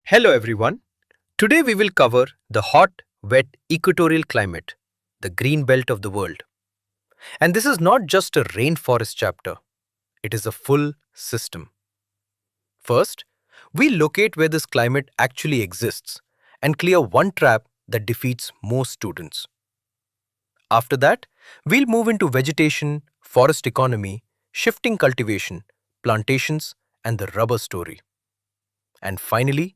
Hello everyone. Today we will cover the hot, wet equatorial climate, the green belt of the world. And this is not just a rainforest chapter, it is a full system. First, we locate where this climate actually exists and clear one trap that defeats most students. After that, we'll move into vegetation, forest economy, shifting cultivation, plantations, and the rubber story. And finally,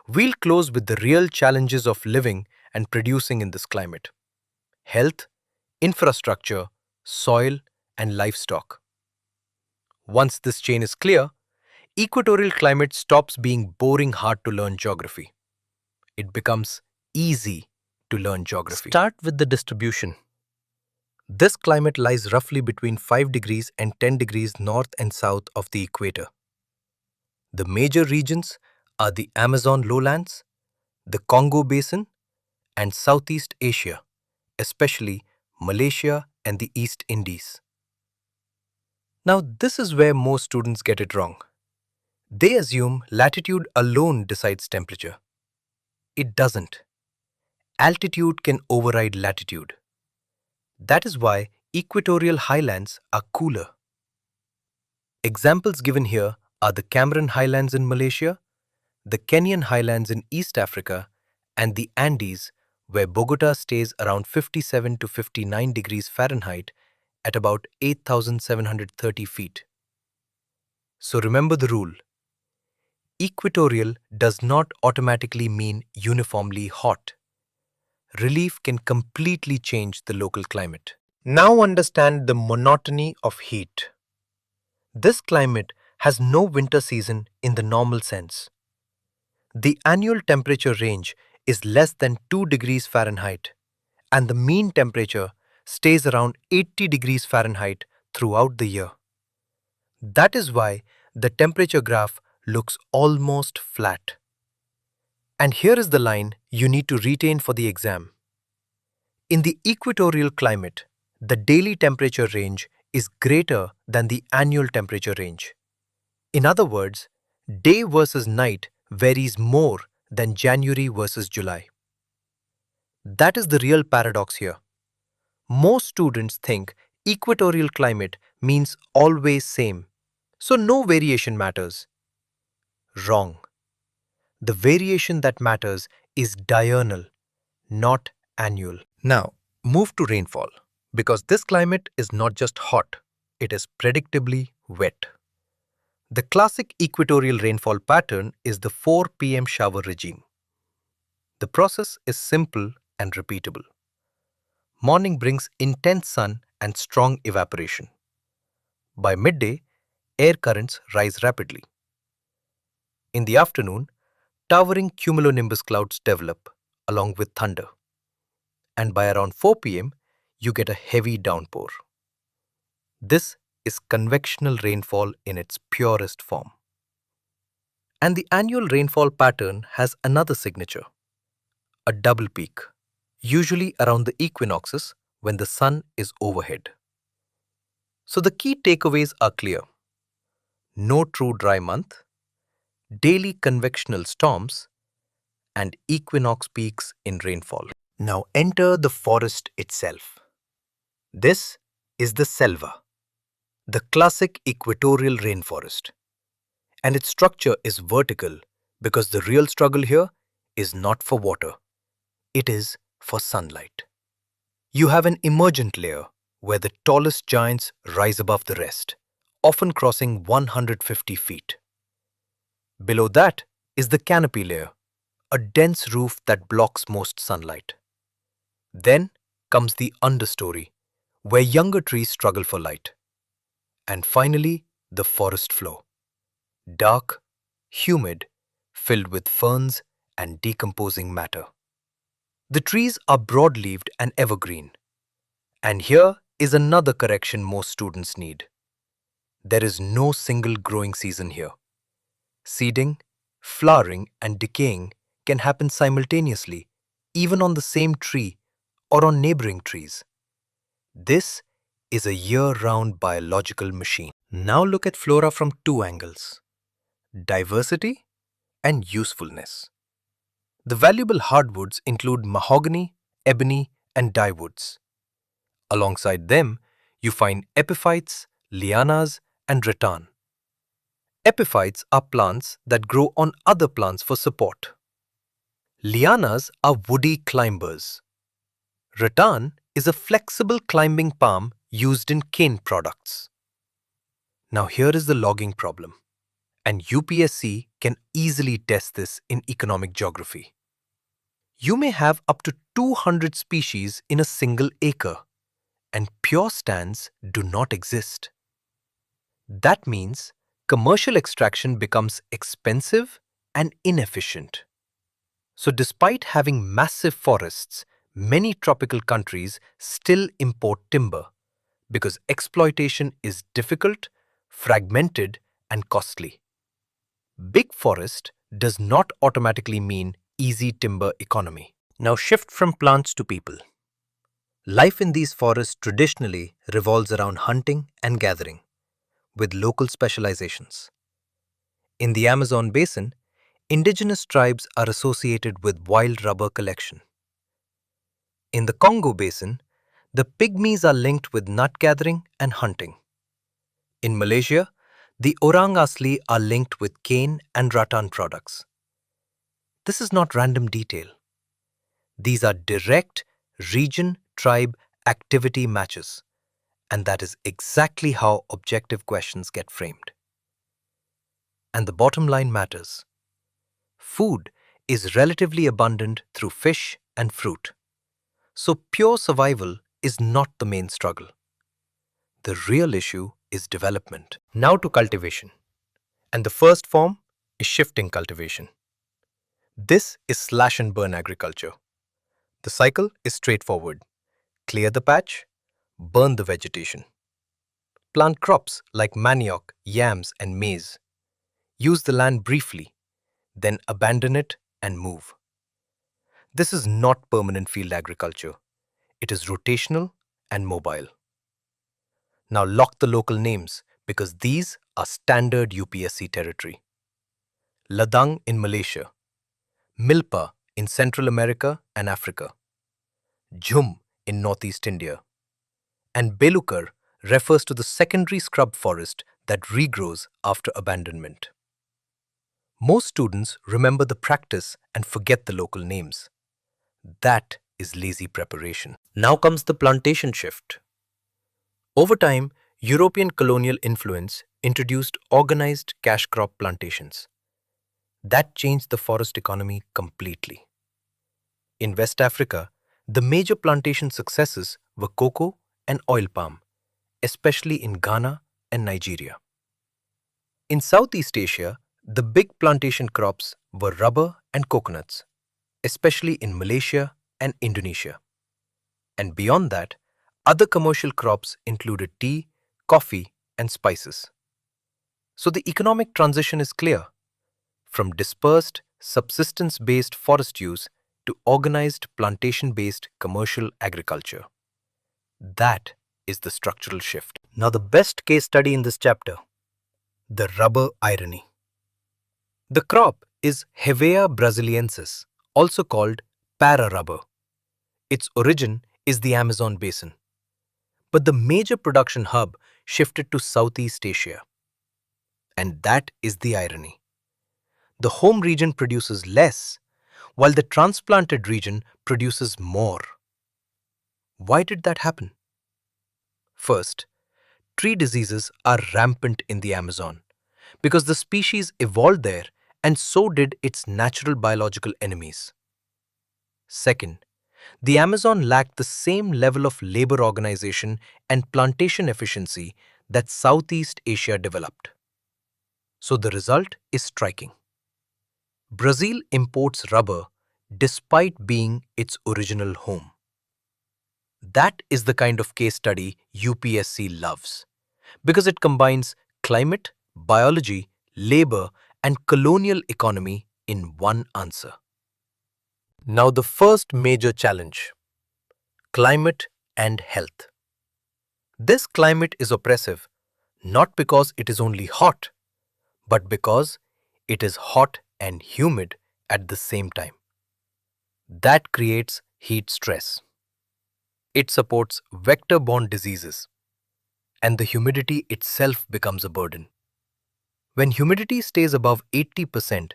we'll close with the real challenges of living and producing in this climate: health, infrastructure, soil, and livestock. Once this chain is clear, equatorial climate stops being boring hard to learn geography. It becomes easy to learn geography. Start with the distribution. This climate lies roughly between 5 degrees and 10 degrees north and south of the equator. The major regions are the Amazon lowlands, the Congo Basin, and Southeast Asia, especially Malaysia and the East Indies. Now, this is where most students get it wrong. They assume latitude alone decides temperature. It doesn't. Altitude can override latitude. That is why equatorial highlands are cooler. Examples given here are the Cameron Highlands in Malaysia, the Kenyan Highlands in East Africa, and the Andes, where Bogota stays around 57 to 59 degrees Fahrenheit at about 8,730 feet. So remember the rule. Equatorial does not automatically mean uniformly hot. Relief can completely change the local climate. Now understand the monotony of heat. This climate has no winter season in the normal sense. The annual temperature range is less than 2 degrees Fahrenheit, and the mean temperature stays around 80 degrees Fahrenheit throughout the year. That is why the temperature graph looks almost flat. And here is the line you need to retain for the exam. In the equatorial climate, the daily temperature range is greater than the annual temperature range. In other words, day versus night varies more than January versus July. That is the real paradox here. Most students think equatorial climate means always same, so no variation matters. Wrong. The variation that matters is diurnal, not annual. Now, move to rainfall, because this climate is not just hot, it is predictably wet. The classic equatorial rainfall pattern is the 4 p.m. shower regime. The process is simple and repeatable. Morning brings intense sun and strong evaporation. By midday, air currents rise rapidly. In the afternoon, towering cumulonimbus clouds develop along with thunder. And by around 4 p.m., you get a heavy downpour. This is convectional rainfall in its purest form. And the annual rainfall pattern has another signature: a double peak, usually around the equinoxes when the sun is overhead. So the key takeaways are clear: no true dry month, daily convectional storms, and equinox peaks in rainfall. Now enter the forest itself. This is the selva, the classic equatorial rainforest. And its structure is vertical because the real struggle here is not for water, it is for sunlight. You have an emergent layer where the tallest giants rise above the rest, often crossing 150 feet. Below that is the canopy layer, a dense roof that blocks most sunlight. Then comes the understory, where younger trees struggle for light. And finally, the forest floor, dark, humid, filled with ferns and decomposing matter. The trees are broad-leaved and evergreen. And here is another correction most students need. There is no single growing season here. Seeding, flowering, and decaying can happen simultaneously, even on the same tree or on neighboring trees. This is a year-round biological machine. Now look at flora from two angles: diversity and usefulness. The valuable hardwoods include mahogany, ebony, and dyewoods. Alongside them, you find epiphytes, lianas, and rattan. Epiphytes are plants that grow on other plants for support. Lianas are woody climbers. Rattan is a flexible climbing palm used in cane products. Now here is the logging problem, and UPSC can easily test this in economic geography. You may have up to 200 species in a single acre, and pure stands do not exist. That means commercial extraction becomes expensive and inefficient. So despite having massive forests, many tropical countries still import timber because exploitation is difficult, fragmented, and costly. Big forest does not automatically mean easy timber economy. Now shift from plants to people. Life in these forests traditionally revolves around hunting and gathering, with local specializations. In the Amazon basin, indigenous tribes are associated with wild rubber collection. In the Congo basin, the pygmies are linked with nut gathering and hunting. In Malaysia, the orang asli are linked with cane and rattan products. This is not random detail. These are direct region-tribe activity matches, and that is exactly how objective questions get framed. And the bottom line matters. Food is relatively abundant through fish and fruit. So pure survival is not the main struggle. The real issue is development. Now to cultivation. And the first form is shifting cultivation. This is slash and burn agriculture. The cycle is straightforward. Clear the patch, burn the vegetation. Plant crops like manioc, yams, and maize. Use the land briefly, then abandon it and move. This is not permanent field agriculture. It is rotational and mobile. Now lock the local names because these are standard UPSC territory. Ladang in Malaysia, Milpa in Central America and Africa, Jhum in Northeast India, and Belukar refers to the secondary scrub forest that regrows after abandonment. Most students remember the practice and forget the local names. That is lazy preparation. Now comes the plantation shift. Over time, European colonial influence introduced organized cash crop plantations. That changed the forest economy completely. In West Africa, the major plantation successes were cocoa and oil palm, especially in Ghana and Nigeria. In Southeast Asia, the big plantation crops were rubber and coconuts, especially in Malaysia and Indonesia. And beyond that, other commercial crops included tea, coffee, and spices. So the economic transition is clear. From dispersed, subsistence-based forest use to organized plantation-based commercial agriculture. That is the structural shift. Now the best case study in this chapter, the rubber irony. The crop is Hevea brasiliensis, also called para rubber. Its origin is the Amazon basin. But the major production hub shifted to Southeast Asia. And that is the irony. The home region produces less, while the transplanted region produces more. Why did that happen? First, tree diseases are rampant in the Amazon because the species evolved there and so did its natural biological enemies. Second, the Amazon lacked the same level of labor organization and plantation efficiency that Southeast Asia developed. So the result is striking. Brazil imports rubber despite being its original home. That is the kind of case study UPSC loves because it combines climate, biology, labor, and colonial economy in one answer. Now the first major challenge, climate and health. This climate is oppressive not because it is only hot, but because it is hot and humid at the same time. That creates heat stress. It supports vector-borne diseases, and the humidity itself becomes a burden. When humidity stays above 80%,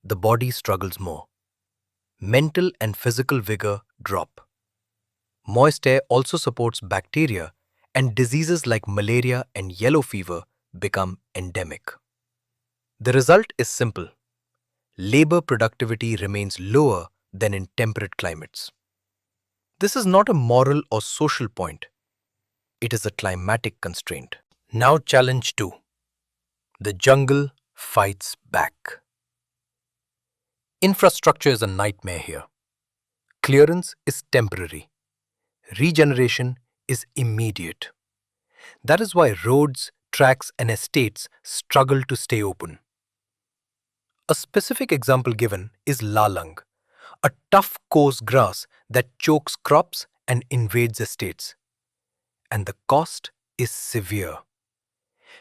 the body struggles more. Mental and physical vigor drop. Moist air also supports bacteria, and diseases like malaria and yellow fever become endemic. The result is simple. Labor productivity remains lower than in temperate climates. This is not a moral or social point. It is a climatic constraint. Now challenge 2. The jungle fights back. Infrastructure is a nightmare here. Clearance is temporary. Regeneration is immediate. That is why roads, tracks, and estates struggle to stay open. A specific example given is lalang, a tough coarse grass that chokes crops and invades estates. And the cost is severe.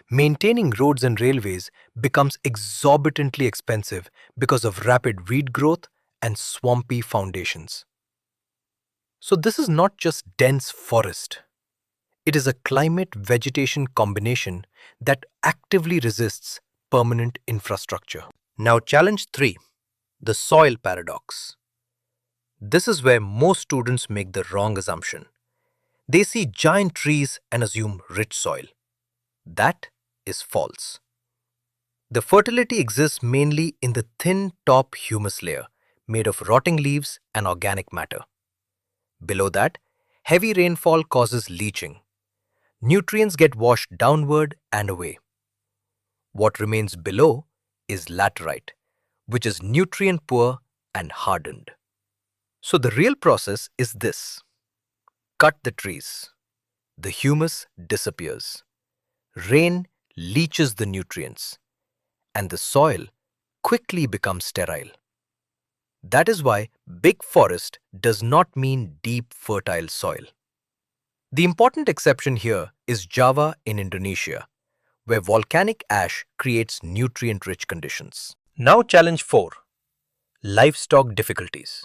Maintaining roads and railways becomes exorbitantly expensive because of rapid weed growth and swampy foundations. So this is not just dense forest. It is a climate-vegetation combination that actively resists permanent infrastructure. Now challenge 3, the soil paradox. This is where most students make the wrong assumption. They see giant trees and assume rich soil. That is false. The fertility exists mainly in the thin top humus layer, made of rotting leaves and organic matter. Below that, heavy rainfall causes leaching. Nutrients get washed downward and away. What remains below is laterite, which is nutrient poor and hardened. So the real process is this. Cut the trees. The humus disappears. Rain leaches the nutrients, and the soil quickly becomes sterile. That is why big forest does not mean deep fertile soil. The important exception here is Java in Indonesia, where volcanic ash creates nutrient-rich conditions. Now challenge 4. Livestock difficulties.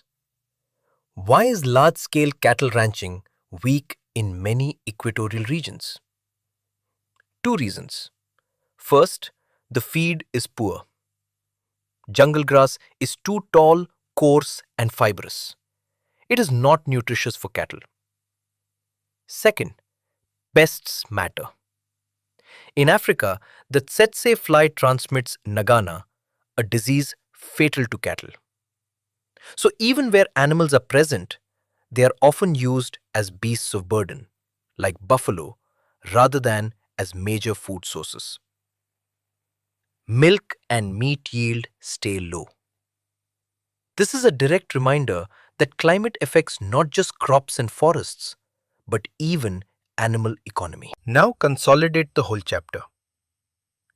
Why is large-scale cattle ranching weak in many equatorial regions? Two reasons. First, the feed is poor. Jungle grass is too tall, coarse, and fibrous. It is not nutritious for cattle. Second, pests matter. In Africa, the tsetse fly transmits nagana, a disease fatal to cattle. So even where animals are present, they are often used as beasts of burden, like buffalo, rather than as major food sources. Milk and meat yield stay low. This is a direct reminder that climate affects not just crops and forests, but even animal economy. Now consolidate the whole chapter.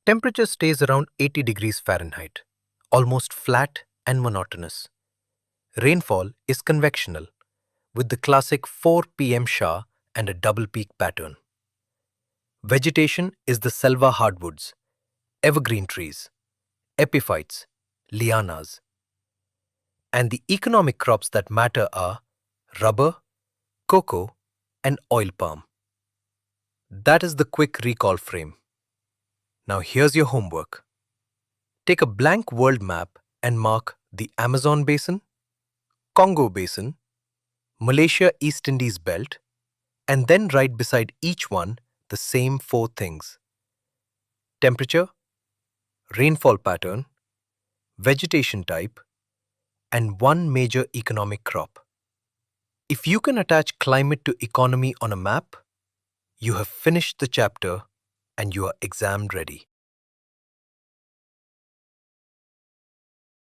Temperature stays around 80 degrees Fahrenheit, almost flat and monotonous. Rainfall is convectional, with the classic 4 p.m. shower and a double peak pattern. Vegetation is the selva hardwoods, evergreen trees, epiphytes, lianas. And the economic crops that matter are rubber, cocoa, and oil palm. That is the quick recall frame. Now here's your homework. Take a blank world map and mark the Amazon Basin, Congo Basin, Malaysia East Indies Belt, and then write beside each one the same 4 things: temperature, rainfall pattern, vegetation type, and one major economic crop. If you can attach climate to economy on a map, you have finished the chapter and you are exam ready.